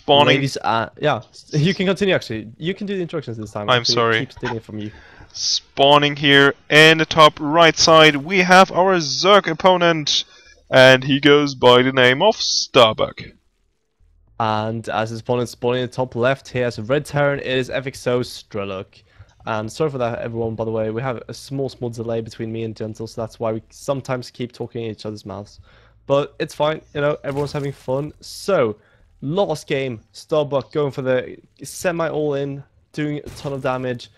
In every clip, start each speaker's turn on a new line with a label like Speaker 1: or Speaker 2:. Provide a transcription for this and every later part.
Speaker 1: spawning.
Speaker 2: Ladies, yeah, you can continue actually. You can do the instructions this time.
Speaker 1: I'm sorry.
Speaker 2: Keep stealing from you.
Speaker 1: Spawning here in the top right side, we have our Zerg opponent, and he goes by the name of Starbuck.
Speaker 2: And as his opponent spawning in the top left, he has a red Terran. It is FXO Strelok. And sorry for that, everyone. By the way, we have a small delay between me and Gentle, so that's why we sometimes keep talking in each other's mouths. But it's fine, you know. Everyone's having fun. So, last game, Starbuck going for the semi all-in, doing a ton of damage.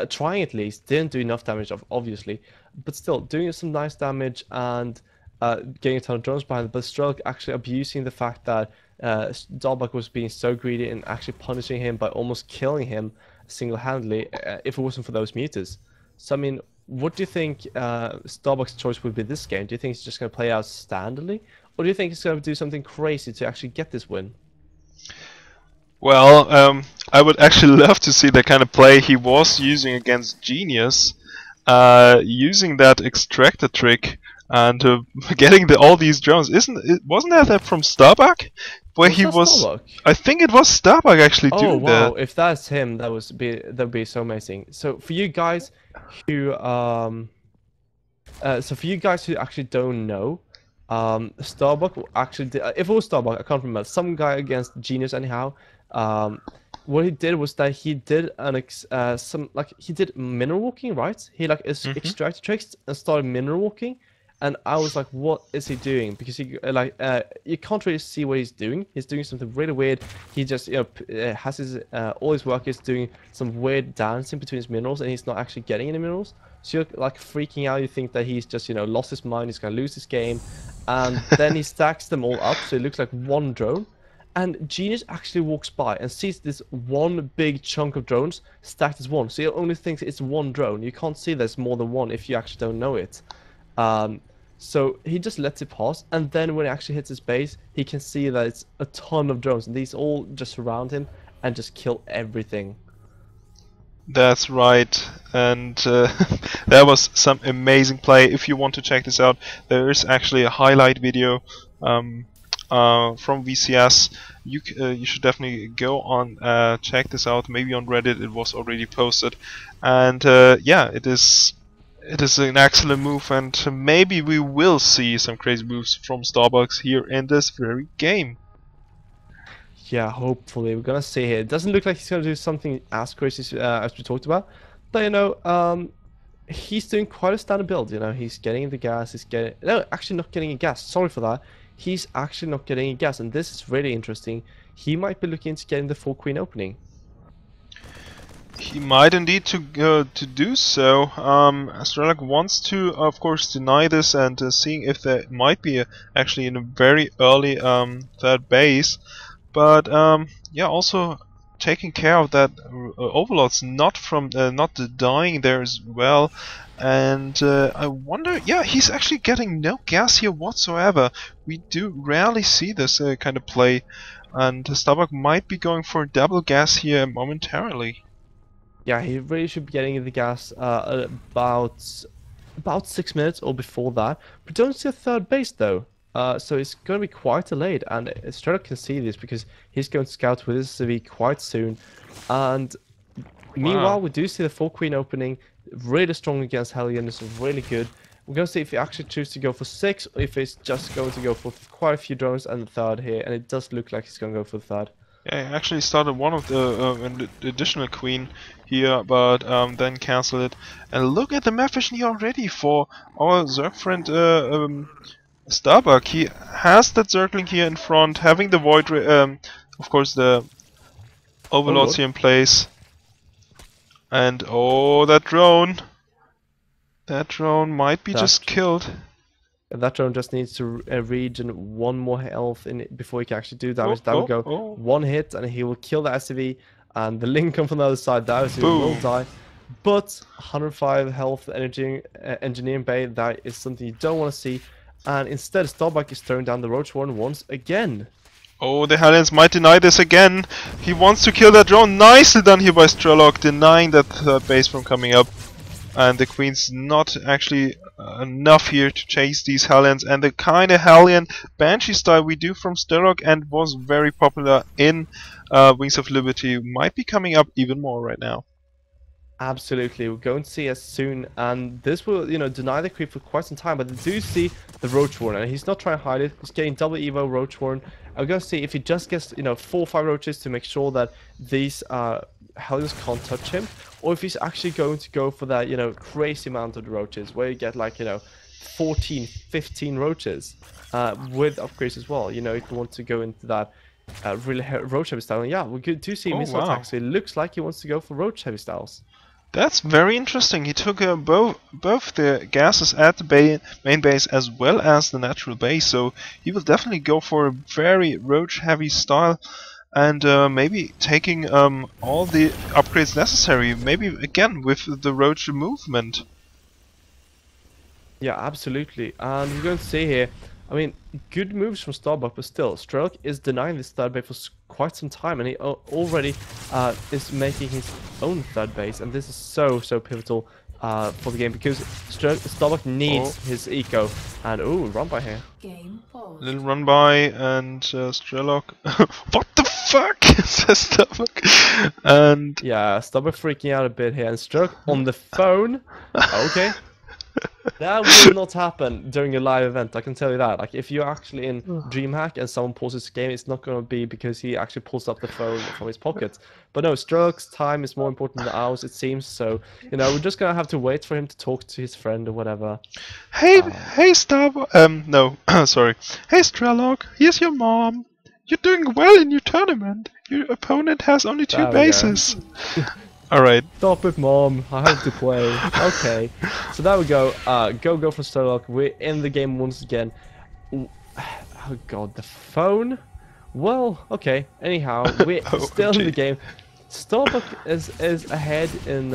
Speaker 2: Trying at least, didn't do enough damage obviously, but still doing some nice damage and getting a ton of drones behind it. But Strelok actually abusing the fact that Starbuck was being so greedy and actually punishing him by almost killing him single-handedly if it wasn't for those mutas. So I mean, what do you think Starbuck's choice would be this game? Do you think he's just going to play out standardly, or do you think he's going to do something crazy to actually get this win?
Speaker 1: Well, I would actually love to see the kind of play he was using against Genius, using that extractor trick and getting all these drones. Wasn't that from Starbuck? Where he was? Starbuck? I think it was Starbuck actually doing that.
Speaker 2: Oh wow! If that's him, that would be so amazing. So for you guys who actually don't know, Starbuck actually did, if it was Starbuck, I can't remember. Some guy against Genius anyhow. What he did was that he did he did mineral walking, right? He extracted tricks and started mineral walking, and I was like, what is he doing? Because he you can't really see what he's doing. He's doing something really weird. He just has his all his workers doing some weird dancing between his minerals, and he's not actually getting any minerals. So you're like freaking out. You think that he's just lost his mind. He's gonna lose this game, and then he stacks them all up, so it looks like one drone. And Genius actually walks by and sees this one big chunk of drones stacked as one. So he only thinks it's one drone. You can't see there's more than one if you actually don't know it. So he just lets it pass. And then when it actually hits his base, he can see that it's a ton of drones. And these all just surround him and just kill everything.
Speaker 1: That's right. And that was some amazing play. If you want to check this out, there is actually a highlight video from VCS. You should definitely go on check this out. Maybe on Reddit it was already posted, and yeah, it is an excellent move, and maybe we will see some crazy moves from Starbucks here in this very game.
Speaker 2: Yeah, hopefully we're gonna see here. It doesn't look like he's gonna do something as crazy as we talked about, but he's doing quite a standard build. He's getting the gas. Actually not getting a gas. Sorry for that. He's actually not getting a gas, and this is really interesting. He might be looking into getting the full queen opening.
Speaker 1: He might indeed to do so. Strelok wants to, of course, deny this and seeing if there might be actually in a very early third base, but yeah, also taking care of that overlords not dying there as well. And I wonder, yeah, he's actually getting no gas here whatsoever. We do rarely see this kind of play, and Starbuck might be going for double gas here momentarily.
Speaker 2: Yeah, he really should be getting the gas about 6 minutes or before that. We don't see a third base though, so it's going to be quite delayed, and Strelok can see this because he's going to scout with his CV quite soon. And meanwhile, we do see the full queen opening. Really strong against Hellion. This is really good. We're going to see if he actually chooses to go for 6 or if he's just going to go for quite a few drones and the third here, and it does look like he's going to go for the third.
Speaker 1: Yeah, he actually started one of the additional queen here, but then cancelled it. And look at the map vision here already for our Zerg friend Starbuck. He has that circling here in front, having the void, of course, the overlords here in place. And oh, that drone might be just killed.
Speaker 2: That drone just needs to regen one more health in it before he can actually do damage. That would go one hit and he will kill the SCV, and the Lincoln from the other side, that SCV will die. But 105 health engineering bay, that is something you don't want to see. And instead, Starbuck is throwing down the Roach Warren once again.
Speaker 1: Oh, the Hellions might deny this again. He wants to kill that drone. Nicely done here by Strelok, denying that third base from coming up. And the Queen's not actually enough here to chase these Hellions, and the kind of Hellion Banshee style we do from Strelok and was very popular in Wings of Liberty might be coming up even more right now.
Speaker 2: Absolutely, we're going to see as soon, and this will, deny the creep for quite some time. But they do see the Roach Warren, and he's not trying to hide it. He's getting double Evo Roach Warren. I'm going to see if he just gets, 4 or 5 roaches to make sure that these Hellions can't touch him, or if he's actually going to go for that, crazy amount of roaches, where you get like, 14, 15 roaches with upgrades as well. If you want to go into that really roach heavy style, and yeah, we could do see missile attacks. It looks like he wants to go for roach heavy styles.
Speaker 1: That's very interesting. He took both the gases at the main base as well as the natural base, so he will definitely go for a very roach heavy style, and maybe taking all the upgrades necessary, maybe again with the roach movement.
Speaker 2: Yeah, absolutely. And we're going to see here, I mean, good moves from Starbuck, but still, Strelok is denying this third base for quite some time, and he already is making his own third base, and this is so pivotal for the game, because Starbuck needs his eco, and run by here.
Speaker 1: Little run by, and Strelok. What the fuck? Says Starbuck. And
Speaker 2: yeah, Starbuck freaking out a bit here, and Strelok on the phone. Okay. That will not happen during a live event, I can tell you that. Like, if you're actually in DreamHack and someone pauses the game, it's not going to be because he actually pulls up the phone from his pocket. But no, Strelok's time is more important than ours, it seems. So, we're just going to have to wait for him to talk to his friend or whatever.
Speaker 1: Hey Starbuck. No, sorry. Hey Strelok, here's your mom. You're doing well in your tournament. Your opponent has only 2 bases. Alright.
Speaker 2: Stop it, Mom. I have to play. Okay. So there we go. Go for Strelok. We're in the game once again. Oh god, the phone? Well, okay. Anyhow, we're still in the game. Starbuck is ahead in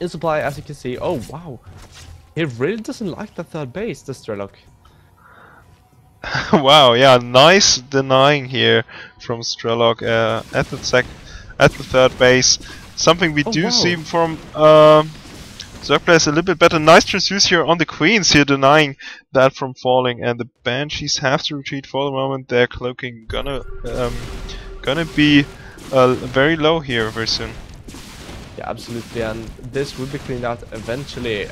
Speaker 2: supply, as you can see. Oh, wow. He really doesn't like the third base, the Strelok.
Speaker 1: Wow, yeah, nice denying here from Strelok at the third base. Something we do see from Zergplays a little bit better. Nice transfuse here on the Queens here, denying that from falling, and the Banshees have to retreat for the moment. Their cloaking gonna be very low here very soon.
Speaker 2: Yeah, absolutely, and this will be cleaned out eventually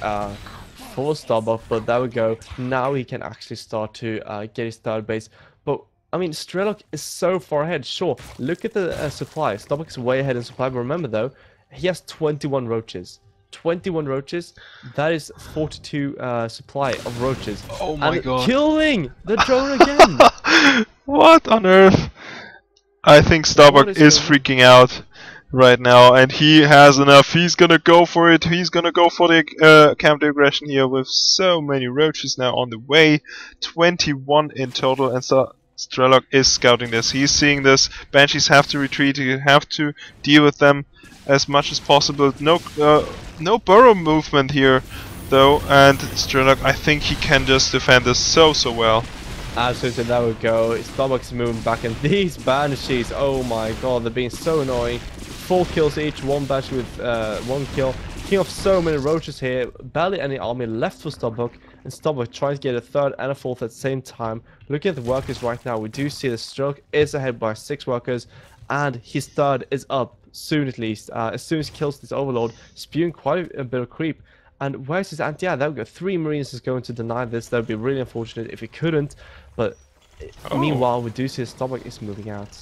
Speaker 2: for Starbuck, but there we go. Now he can actually start to get his third base. But I mean, Strelok is so far ahead. Sure, look at the supply. Starbuck is way ahead in supply, but remember though, he has 21 roaches. 21 roaches, that is 42 supply of roaches.
Speaker 1: Oh my god.
Speaker 2: Killing the drone again!
Speaker 1: What on earth? I think Starbuck is freaking out right now, and he has enough. He's gonna go for it. He's gonna go for the counter aggression here with so many roaches now on the way. 21 in total, and so Strelok is scouting this. He's seeing this. Banshees have to retreat. You have to deal with them as much as possible. No burrow movement here, though, and Strelok, I think he can just defend this so well.
Speaker 2: Absolutely, there we go. Starbuck's moving back, and these Banshees, oh my god, they're being so annoying. 4 kills each, 1 Banshee with 1 kill. King of so many roaches here, barely any army left for Starbuck, and Starbuck trying to get a third and a fourth at the same time. Looking at the workers right now, we do see the Strelok is ahead by 6 workers, and his third is up soon at least. As soon as he kills this Overlord, spewing quite a bit of creep. And where's his anti? Yeah, there we go. 3 Marines is going to deny this. That would be really unfortunate if he couldn't. But meanwhile, we do see Starbuck is moving out.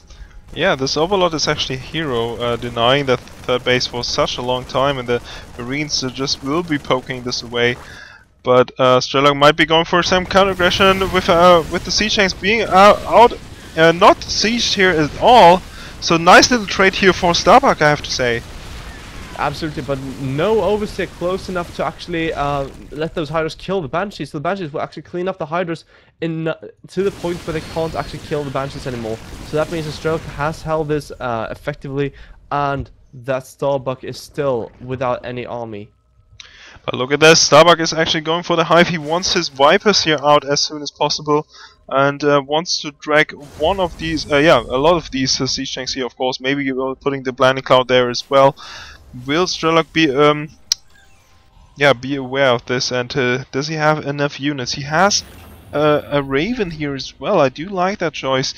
Speaker 1: Yeah, this Overlord is actually a hero, denying that third base for such a long time, and the Marines just will be poking this away. But Strelok might be going for some counter aggression with the siege tanks being out, not sieged here at all. So nice little trade here for Starbuck, I have to say.
Speaker 2: Absolutely, but no overseer close enough to actually let those Hydras kill the Banshees. So the Banshees will actually clean up the Hydras to the point where they can't actually kill the Banshees anymore. So that means that Strelok has held this effectively, and that Starbuck is still without any army.
Speaker 1: But look at this, Starbuck is actually going for the hive. He wants his Vipers here out as soon as possible, and wants to drag one of these, a lot of these siege tanks here, of course, maybe putting the Blinding Cloud there as well. Will Strelok be yeah, be aware of this. And does he have enough units? He has a Raven here as well. I do like that choice,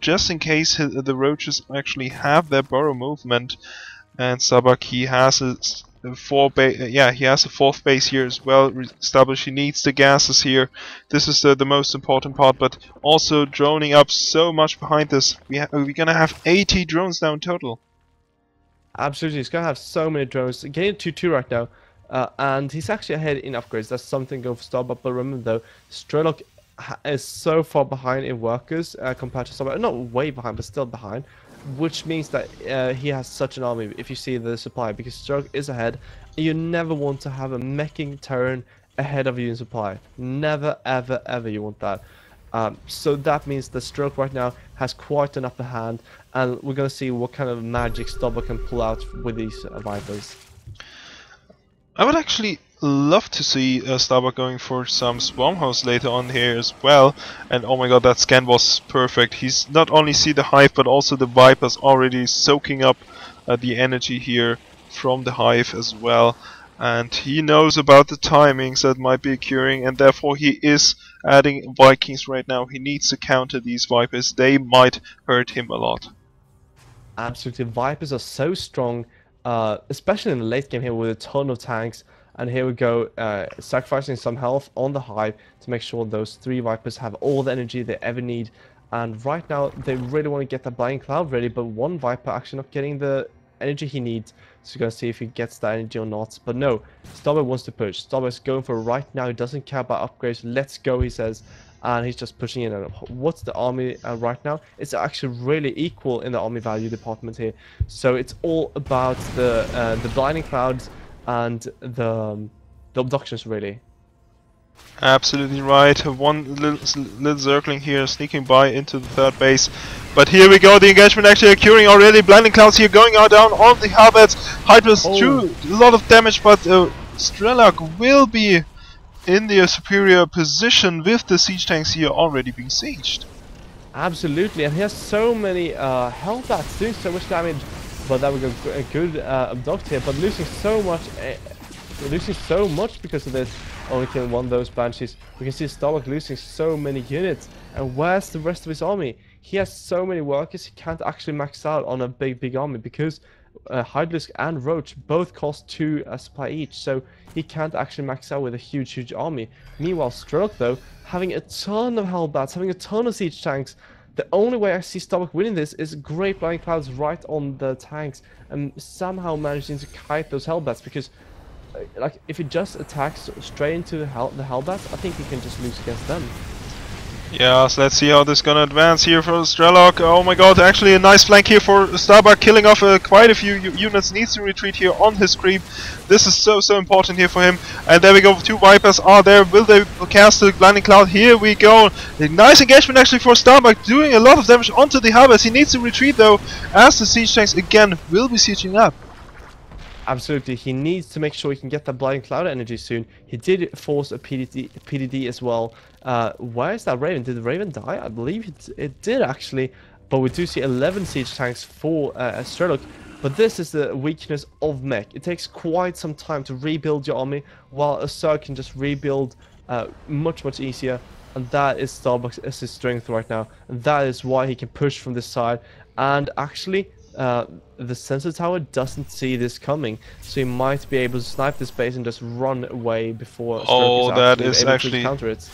Speaker 1: just in case the Roaches actually have their burrow movement. And Starbuck, he has he has a fourth base here as well established. He needs the gases here. This is the most important part, but also droning up so much behind this. We're gonna have 80 drones now in total.
Speaker 2: Absolutely, he's gonna have so many drones. Getting 2-2 right now, and he's actually ahead in upgrades. That's something going for Starbuck. But remember though, Strelok is so far behind in workers compared to Starbuck. Not way behind, but still behind. Which means that he has such an army. If you see the supply, because Strelok is ahead, you never want to have a meching Terran ahead of you in supply. Never, ever, ever you want that. So that means the Strelok right now has quite an upper hand, and we're gonna see what kind of magic Starbuck can pull out with these Vipers.
Speaker 1: I would actually love to see Starbuck going for some Swarm House later on here as well. And oh my god, that scan was perfect. He's not only see the hive, but also the Vipers already soaking up the energy here from the hive as well. And he knows about the timings that might be occurring, and therefore he is adding Vikings right now. He needs to counter these Vipers. They might hurt him a lot.
Speaker 2: Absolutely, Vipers are so strong, especially in the late game here with a ton of tanks. And here we go, sacrificing some health on the hive to make sure those 3 Vipers have all the energy they ever need. And right now, they really want to get that Blinding Cloud ready, but one Viper actually not getting the energy he needs. So we're going to see if he gets that energy or not. But no, Starbuck wants to push. Starbuck's going for it right now. He doesn't care about upgrades. Let's go, he says. And he's just pushing in. What's the army right now? It's actually really equal in the army value department here. So it's all about the Blinding Clouds and the abductions, really.
Speaker 1: Absolutely right. One little circling here, sneaking by into the third base. But here we go, the engagement actually occurring already. Blinding Clouds here going out down on the Halberds. Hydra's do a lot of damage, but Strelok will be in the superior position with the siege tanks here already being sieged.
Speaker 2: Absolutely, and he has so many Hellbats doing so much damage. But that was a good abduct here, but losing so much because of this. Only killing one of those Banshees. We can see Starbuck losing so many units. And where's the rest of his army? He has so many workers, he can't actually max out on a big army because Hydralisk and Roach both cost 2 supply each. So he can't actually max out with a huge army. Meanwhile, Strelok though, having a ton of Hellbats, having a ton of siege tanks. The only way I see Starbuck winning this is Great Blinding Clouds right on the tanks and somehow managing to kite those Hellbats, because like if he just attacks straight into the Hellbats, I think he can just lose against them.
Speaker 1: Yeah, so let's see how this is gonna advance here for Strelok. Oh my god, actually a nice flank here for Starbuck, killing off quite a few units. Needs to retreat here on his creep. This is so important here for him. And there we go, 2 Vipers are there. Will they cast the Blinding Cloud? Here we go. A nice engagement actually for Starbuck, doing a lot of damage onto the Halberds. He needs to retreat though, as the siege tanks again will be sieging up.
Speaker 2: Absolutely, he needs to make sure he can get that Blinding Cloud energy soon. He did force a PDD as well. Where is that Raven? Did the Raven die? I believe it did actually. But we do see 11 siege tanks for Strelok. But this is the weakness of mech. It takes quite some time to rebuild your army, while a Zerg can just rebuild much easier. And that is Starbuck's strength right now. And that is why he can push from this side. And actually, the sensor tower doesn't see this coming, so he might be able to snipe this base and just run away before
Speaker 1: Strelok is
Speaker 2: able
Speaker 1: actually
Speaker 2: to counter it.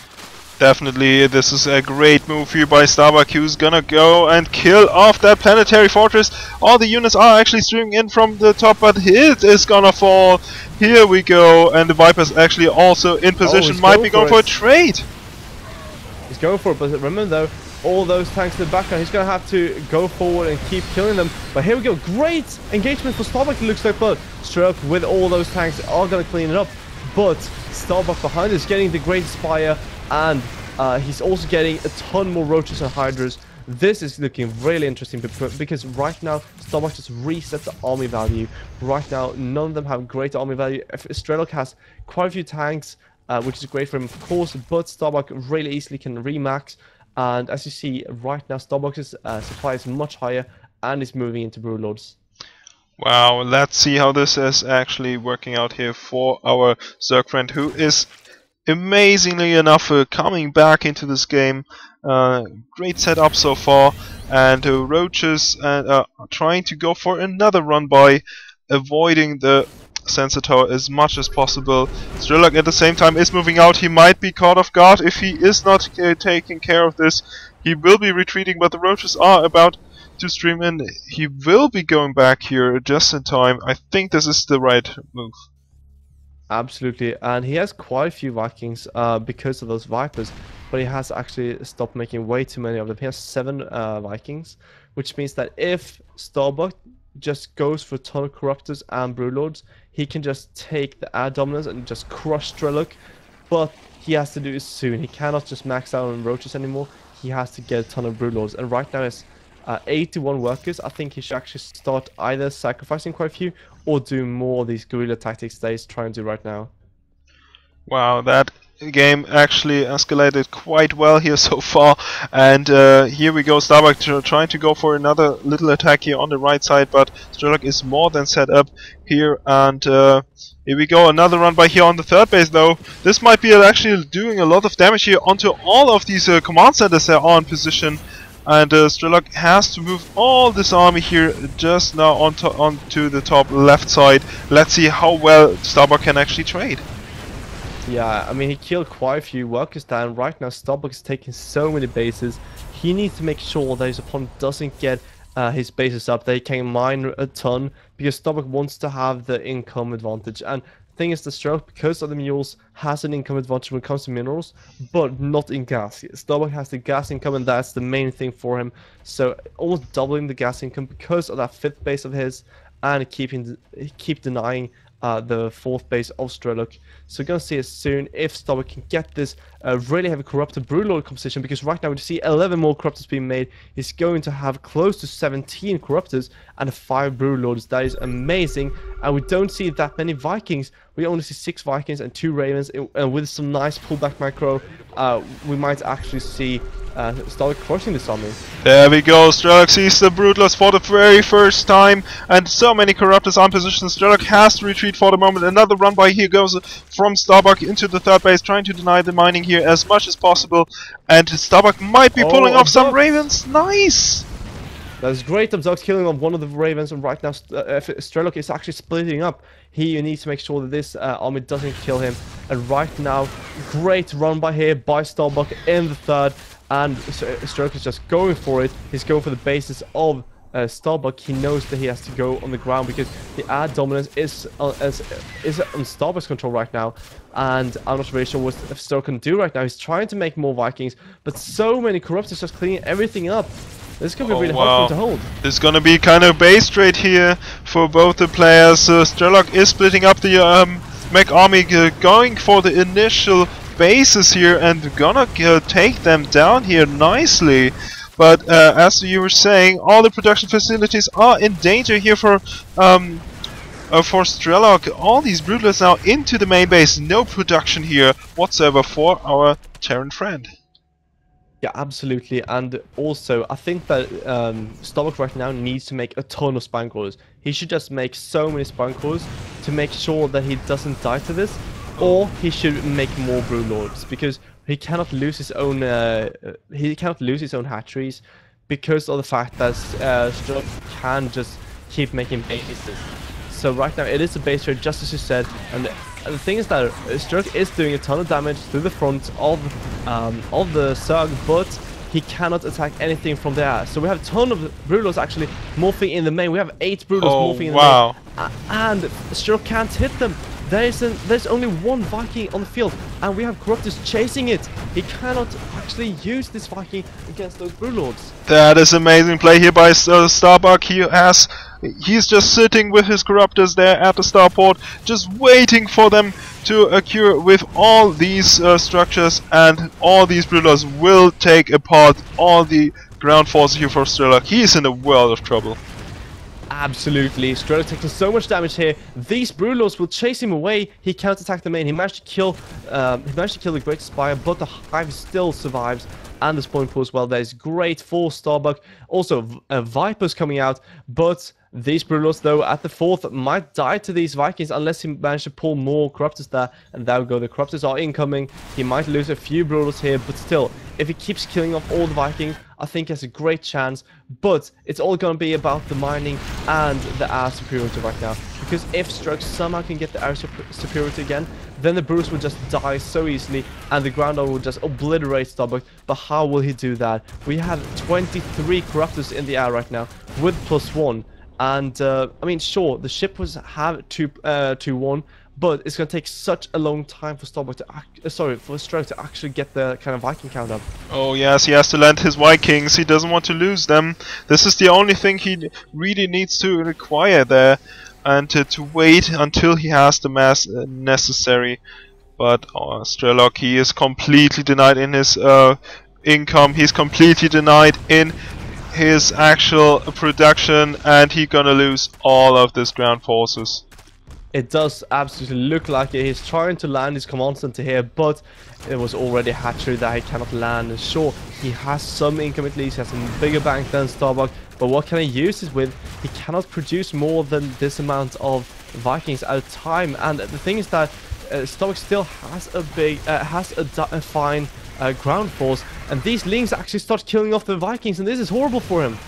Speaker 1: Definitely, this is a great move here by Starbuck, who's gonna go and kill off that planetary fortress. All the units are actually streaming in from the top, but it is gonna fall. Here we go, and the Viper's actually also in position, might be going for a trade.
Speaker 2: He's going for it, but remember though, all those tanks in the background, he's going to have to go forward and keep killing them. But here we go, great engagement for Starbuck, it looks like, but Strelok with all those tanks are going to clean it up. But Starbuck behind is getting the Great Spire, and he's also getting a ton more Roaches and Hydras. This is looking really interesting because right now Starbuck just reset the army value. Right now, none of them have great army value. Strelok has quite a few tanks, which is great for him, of course, but Starbuck really easily can remax. And as you see right now, Starbuck's supply is much higher and is moving into Broodlords.
Speaker 1: Wow, let's see how this is actually working out here for our Zerg friend, who is amazingly enough coming back into this game. Great setup so far, and Roaches trying to go for another run by avoiding the sensor tower as much as possible. Strelok at the same time is moving out. He might be caught off guard if he is not taking care of this. He will be retreating, but the Roaches are about to stream in. He will be going back here just in time. I think this is the right move.
Speaker 2: Absolutely, and he has quite a few Vikings because of those Vipers, but he has actually stopped making way too many of them. He has 7 Vikings, which means that if Starbuck just goes for a ton of Corruptors and Broodlords, he can just take the air dominance and just crush Strelok, but he has to do it soon. He cannot just max out on Roaches anymore. He has to get a ton of Broodlords, and right now it's 81 workers. I think he should actually start either sacrificing quite a few or do more of these guerrilla tactics that he's trying to do right now.
Speaker 1: Wow, that game actually escalated quite well here so far, and here we go. Starbuck trying to go for another little attack here on the right side, but Strelok is more than set up here, and here we go, another run by here on the third base though. This might be actually doing a lot of damage here onto all of these command centers that are in position. And Strelok has to move all this army here just now onto the top left side. Let's see how well Starbuck can actually trade.
Speaker 2: Yeah, I mean, he killed quite a few workers down. Right now, Starbuck is taking so many bases. He needs to make sure that his opponent doesn't get his bases up. They can mine a ton because Starbuck wants to have the income advantage. And thing is, the Strelok, because of the mules, has an income advantage when it comes to minerals, but not in gas. Starbuck has the gas income, and that's the main thing for him. So almost doubling the gas income because of that 5th base of his, and keep denying the 4th base of Strelok. So we're going to see it soon if Starbuck can get this really heavy Corrupted Broodlord composition, because right now we see 11 more Corruptors being made. He's going to have close to 17 Corruptors and 5 Broodlords. That is amazing, and we don't see that many Vikings. We only see 6 Vikings and 2 Ravens, and with some nice pullback macro, we might actually see Starbuck crushing this army.
Speaker 1: There we go, Strelok sees the Broodlords for the very first time, and so many Corruptors on position. Strelok has to retreat for the moment. Another run by here goes from Starbuck into the third base, trying to deny the mining here as much as possible, and Starbuck might be pulling off some Ravens. Nice!
Speaker 2: That's great. Abzog's killing off one of the Ravens, and right now Strelok is actually splitting up. He needs to make sure that this army doesn't kill him. And right now, great run by here by Starbuck in the third, and Strelok is just going for it. He's going for the bases of Starbuck. He knows that he has to go on the ground because the air dominance is on Starbuck's control right now, and I'm not really sure what Starbuck can do right now. He's trying to make more Vikings, but so many Corruptors just cleaning everything up. This could be really hard for him to hold.
Speaker 1: This is gonna be kind of base trade here for both the players. Strelok is splitting up the mech army, going for the initial bases here and gonna take them down here nicely. But as you were saying, all the production facilities are in danger here for Strelok. All these Broodlords now into the main base. No production here whatsoever for our Terran friend.
Speaker 2: Yeah, absolutely. And also, I think that Starbuck right now needs to make a ton of spine cores. He should just make so many spine cores to make sure that he doesn't die to this, or he should make more Broodlords, because he cannot lose his own hatcheries because of the fact that Strelok can just keep making bases. So right now it is a base trade, just as you said, and the thing is that Strelok is doing a ton of damage through the front of the Zerg, but he cannot attack anything from there. So we have a ton of Broodlords actually morphing in the main. We have 8 Broodlords morphing in the main, and Strelok can't hit them. There's only 1 Viking on the field, and we have Corruptors chasing it. He cannot actually use this Viking against those Broodlords.
Speaker 1: That is amazing play here by Starbuck. He's just sitting with his Corruptors there at the starport, just waiting for them to occur with all these structures, and all these Broodlords will take apart all the ground forces here for Strelok. He is in a world of trouble.
Speaker 2: Absolutely, Strelok taking so much damage here. These Broodlords will chase him away. He can't attack the main. He managed to kill the Great Spire, but the Hive still survives. And the spawn pool as well. That is great for Starbuck. Also, Vipers coming out, but These Brewlords, though, at the 4th might die to these Vikings unless he manages to pull more Corruptors there, and there we go. The Corruptors are incoming. He might lose a few Brewlords here, but still, if he keeps killing off all the Vikings, I think he has a great chance. But it's all going to be about the mining and the air superiority right now, because if Strelok somehow can get the air superiority again, then the Brewers will just die so easily, and the ground army will just obliterate Starbuck. But how will he do that? We have 23 Corruptors in the air right now with +1. And I mean, sure, the ship was have 2-1, but it's gonna take such a long time for Starbuck to for Strelok to actually get the kind of Viking count up.
Speaker 1: Oh yes, he has to land his Vikings. He doesn't want to lose them. This is the only thing he really needs to require there, and to wait until he has the mass necessary. But Strelok, he is completely denied in his income. He's completely denied in his actual production, and he's gonna lose all of his ground forces.
Speaker 2: It does absolutely look like it. He's trying to land his command center here, but it was already a hatchery that he cannot land. And sure, he has some income at least. He has a bigger bank than Starbuck, but what can he use this with? He cannot produce more than this amount of Vikings at a time. And the thing is that Starbuck still has a fine ground force, and these Lings actually start killing off the Vikings, and this is horrible for him.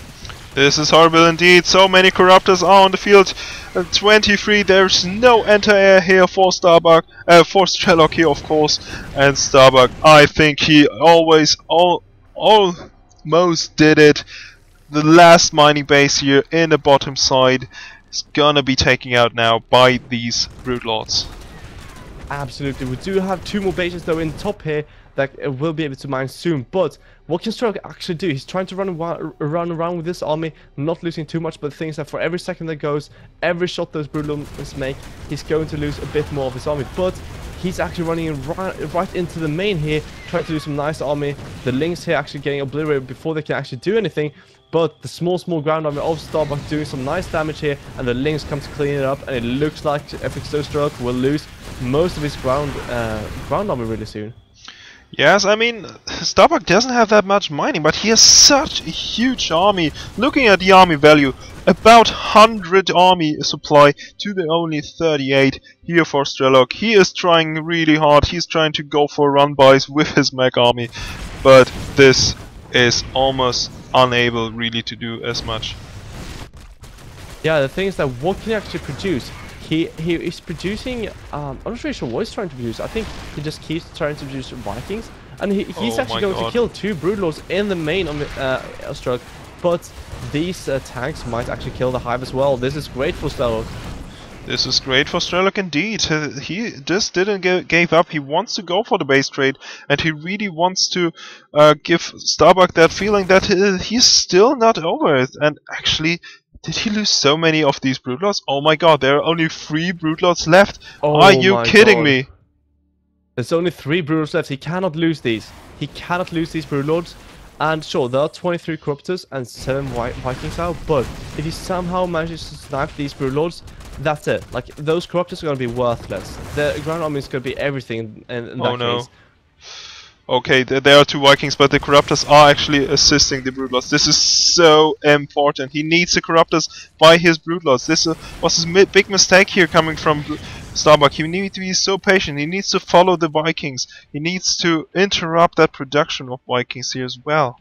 Speaker 1: This is horrible indeed. So many Corruptors are on the field. 23. There's no anti-air here for Starbuck, for Strelok here, of course. And Starbuck, I think he almost did it. The last mining base here in the bottom side is gonna be taken out now by these Broodlords.
Speaker 2: Absolutely. We do have 2 more bases though in top here that will be able to mine soon. But what can Strelok actually do? He's trying to run around with this army, not losing too much, but the thing is that for every second that goes, every shot those Broodlords make, he's going to lose a bit more of his army. But he's actually running right into the main here, trying to do some nice army. The Lings here actually getting obliterated before they can actually do anything. But the small ground army of Starbuck doing some nice damage here, and the Lings come to clean it up, and it looks like FXOpen will lose most of his ground army really soon.
Speaker 1: Yes, I mean, Starbuck doesn't have that much mining, but he has such a huge army. Looking at the army value, about 100 army supply to the only 38 here for Strelok. He is trying really hard. He's trying to go for run-bys with his mech army, but this is almost unable really to do as much.
Speaker 2: Yeah, the thing is that what can he actually produce? He is producing, I'm not really sure what he's trying to produce. I think he just keeps trying to produce Vikings. And he's actually going to kill 2 Broodlords in the main on Strelok. But these tanks might actually kill the Hive as well. This is great for Strelok.
Speaker 1: This is great for Strelok indeed. He just didn't give up. He wants to go for the base trade, and he really wants to give Starbuck that feeling that he's still not over it. And actually, did he lose so many of these Broodlords? Oh my god, there are only 3 Broodlords left.
Speaker 2: Oh,
Speaker 1: are you kidding me?
Speaker 2: There's only 3 Broodlords left. He cannot lose these. He cannot lose these Broodlords. And sure, there are 23 Corruptors and 7 Vikings now, but if he somehow manages to snipe these Broodlords, that's it. Like, those Corruptors are going to be worthless. The ground army is going to be everything in that case.
Speaker 1: Okay, there are 2 Vikings, but the Corruptors are actually assisting the Broodlords. This is so important. He needs the Corruptors by his Broodlords. This was a big mistake here coming from Starbuck. He needs to be so patient. He needs to follow the Vikings. He needs to interrupt that production of Vikings here as well.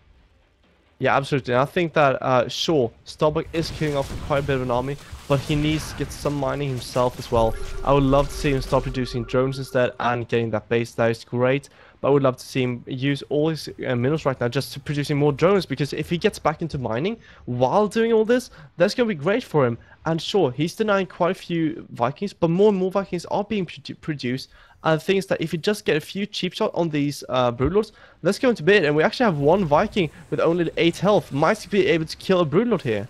Speaker 2: Yeah, absolutely. I think that, sure, Starbuck is killing off quite a bit of an army, but he needs to get some mining himself as well. I would love to see him start producing drones instead and getting that base. That is great. But I would love to see him use all his minerals right now just to producing more drones, because if he gets back into mining while doing all this, that's going to be great for him. And sure, he's denying quite a few Vikings, but more and more Vikings are being produced. And the thing is that if you just get a few cheap shots on these Broodlords, that's going to be it. And we actually have 1 Viking with only 8 health. Might be able to kill a Broodlord here.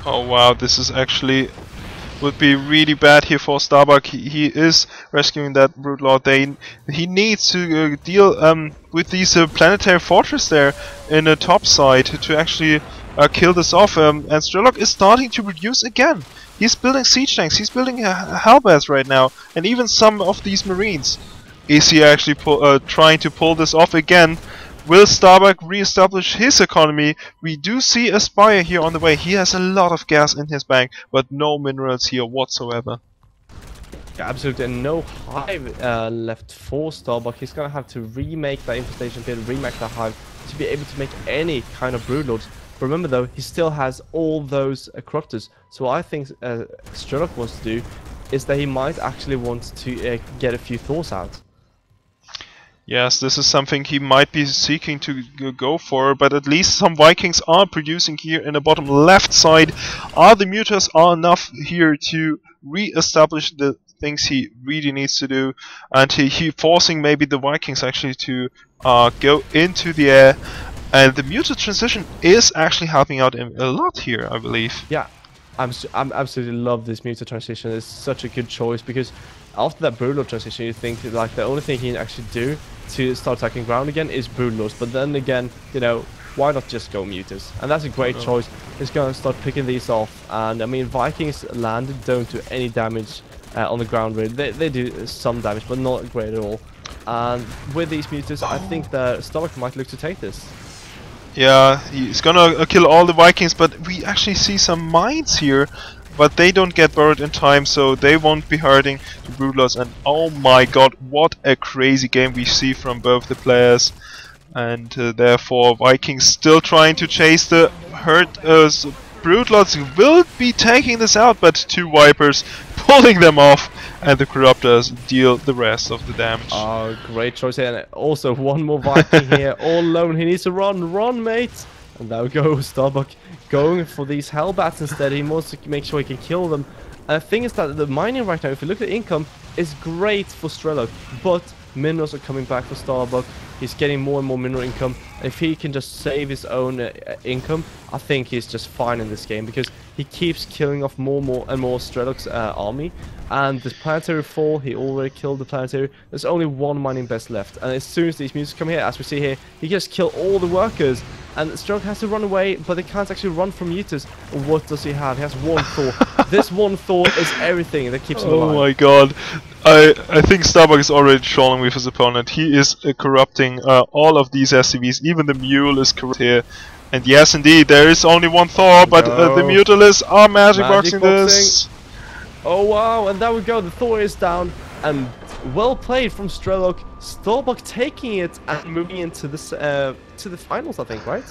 Speaker 1: Oh wow, this is actually would be really bad here for Starbuck. He is rescuing that Broodlord. He needs to deal with these planetary fortress there in the top side to actually kill this off. And Strelok is starting to produce again. He's building siege tanks. He's building halberds right now, and even some of these marines. Is he actually trying to pull this off again? Will Starbuck re-establish his economy? We do see a Spire here on the way. He has a lot of gas in his bank, but no minerals here whatsoever.
Speaker 2: Yeah, absolutely, and no hive left for Starbuck. He's gonna have to remake that infestation pit, remake that hive to be able to make any kind of broodlords. Remember though, he still has all those corruptors. So what I think Strelok wants to do is that he might actually want to get a few Thors out.
Speaker 1: Yes, this is something he might be seeking to go for, but at least some Vikings are producing here in the bottom left side. Are the mutas are enough here to re-establish the things he really needs to do, and he forcing maybe the Vikings actually to go into the air, and the muta transition is actually helping out him a lot here, I believe.
Speaker 2: Yeah, I'm absolutely love this muta transition. It's such a good choice because after that broodlord transition, you think like the only thing he can actually do to start attacking ground again is broodlords. But then again, you know, why not just go mutas? And that's a great choice. He's gonna start picking these off, and I mean Vikings landed don't do any damage on the ground really. They do some damage, but not great at all. And with these mutas, I think that Starbuck might look to take this.
Speaker 1: Yeah, he's gonna kill all the Vikings, but we actually see some mines here, but they don't get buried in time, so they won't be hurting the Broodlords. And oh my god, what a crazy game we see from both the players. And therefore Vikings still trying to chase the herd. Broodlords will be taking this out, but two Vipers pulling them off, and the Corruptors deal the rest of the damage.
Speaker 2: Oh, great choice here. And also one more Viking here, all alone. He needs to run, mate. And there we go, Starbuck going for these Hellbats instead. He wants to make sure he can kill them. And the thing is that the mining right now, if you look at the income, is great for Strelok, but minerals are coming back for Starbuck. He's getting more and more mineral income. If he can just save his own income, I think he's just fine in this game because he keeps killing off more and more Strelok's army. And this planetary fall, he already killed the planetary. There's only one mining best left. And as soon as these mutants come here, as we see here, he just kill all the workers. And Strelok has to run away, but they can't actually run from mutas. What does he have? He has one Thor. This one Thor is everything that keeps him alive.
Speaker 1: Oh my god. I think Starbuck is already trolling with his opponent. He is corrupting all of these SCVs. Even the mule is corrupt here. And yes, indeed, there is only one Thor, but the Mutalists are magic boxing this.
Speaker 2: Oh wow, and there we go. The Thor is down, and well played from Strelok. Starbuck taking it and moving into this to the finals, I think, right?